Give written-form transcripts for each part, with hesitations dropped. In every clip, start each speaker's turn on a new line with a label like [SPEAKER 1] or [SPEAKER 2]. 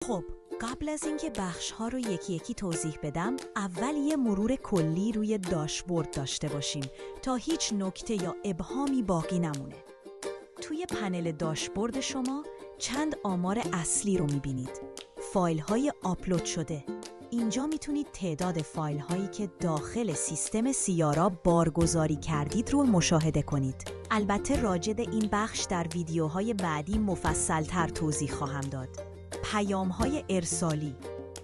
[SPEAKER 1] خب قبل از اینکه بخش‌ها رو یکی یکی توضیح بدم، اول یه مرور کلی روی داشبورد داشته باشیم تا هیچ نکته یا ابهامی باقی نمونه. توی پنل داشبورد شما چند آمار اصلی رو می‌بینید. فایل‌های آپلود شده. اینجا میتونید تعداد فایل‌هایی که داخل سیستم سیارا بارگذاری کردید رو مشاهده کنید. البته راجع این بخش در ویدیوهای بعدی مفصل‌تر توضیح خواهم داد. پیام‌های ارسالی.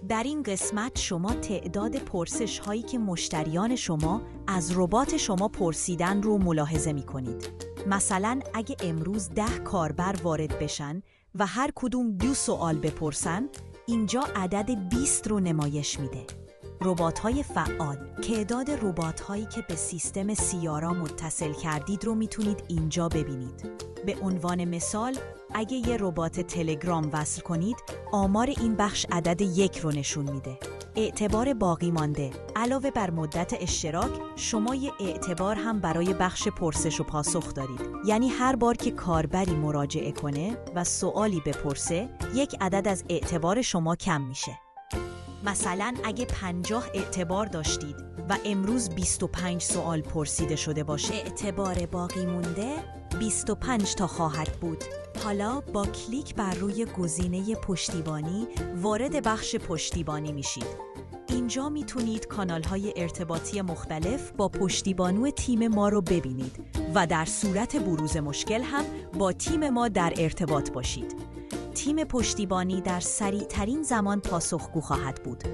[SPEAKER 1] در این قسمت شما تعداد پرسش‌هایی که مشتریان شما از ربات شما پرسیدن رو ملاحظه می‌کنید. مثلا اگه امروز 10 کاربر وارد بشن و هر کدوم 2 سوال بپرسن، اینجا عدد 20 رو نمایش میده. ربات‌های فعال. تعداد ربات‌هایی که به سیستم سیارا متصل کردید رو میتونید اینجا ببینید. به عنوان مثال، اگه یه ربات تلگرام وصل کنید، آمار این بخش عدد 1 رو نشون میده. اعتبار باقی مانده. علاوه بر مدت اشتراک، شما یه اعتبار هم برای بخش پرسش و پاسخ دارید. یعنی هر بار که کاربری مراجعه کنه و سوالی بپرسه، یک عدد از اعتبار شما کم میشه. مثلا اگه 50 اعتبار داشتید و امروز 25 سوال پرسیده شده باشه، اعتبار باقی مونده 25 تا خواهد بود. حالا با کلیک بر روی گزینه پشتیبانی وارد بخش پشتیبانی میشید. اینجا میتونید کانال‌های ارتباطی مختلف با پشتیبانو تیم ما رو ببینید و در صورت بروز مشکل هم با تیم ما در ارتباط باشید. تیم پشتیبانی در سریع‌ترین زمان پاسخگو خواهد بود.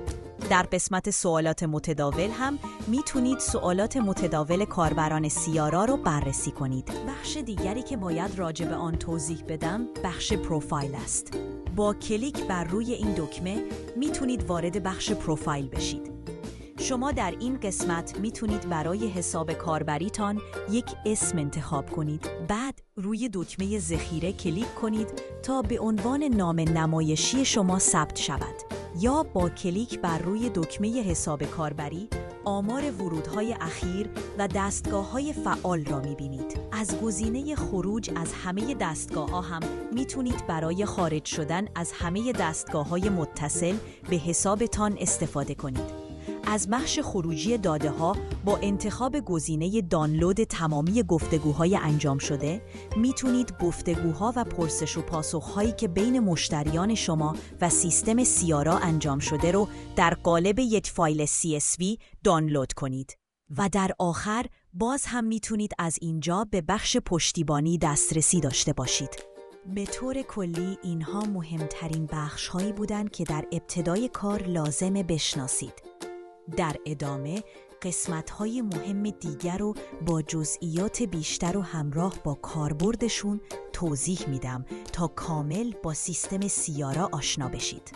[SPEAKER 1] در قسمت سوالات متداول هم میتونید سوالات متداول کاربران سیارا رو بررسی کنید. بخش دیگری که باید راجع به آن توضیح بدم، بخش پروفایل است. با کلیک بر روی این دکمه میتونید وارد بخش پروفایل بشید. شما در این قسمت میتونید برای حساب کاربریتان یک اسم انتخاب کنید. بعد روی دکمه ذخیره کلیک کنید تا به عنوان نام نمایشی شما ثبت شود. یا با کلیک بر روی دکمه حساب کاربری آمار ورودهای اخیر و دستگاه‌های فعال را می‌بینید. از گزینه خروج از همه دستگاه‌ها هم می‌تونید برای خارج شدن از همه دستگاه‌های متصل به حسابتان استفاده کنید. از بخش خروجی داده‌ها با انتخاب گزینه دانلود تمامی گفتگوهای انجام شده، میتونید گفتگوها و پرسش و پاسخ‌هایی که بین مشتریان شما و سیستم سیارا انجام شده رو در قالب یک فایل CSV دانلود کنید. و در آخر باز هم میتونید از اینجا به بخش پشتیبانی دسترسی داشته باشید. به طور کلی اینها مهمترین بخش‌هایی بودند که در ابتدای کار لازمه بشناسید. در ادامه قسمت‌های مهم دیگر رو با جزئیات بیشتر و همراه با کاربردشون توضیح میدم تا کامل با سیستم سیارا آشنا بشید.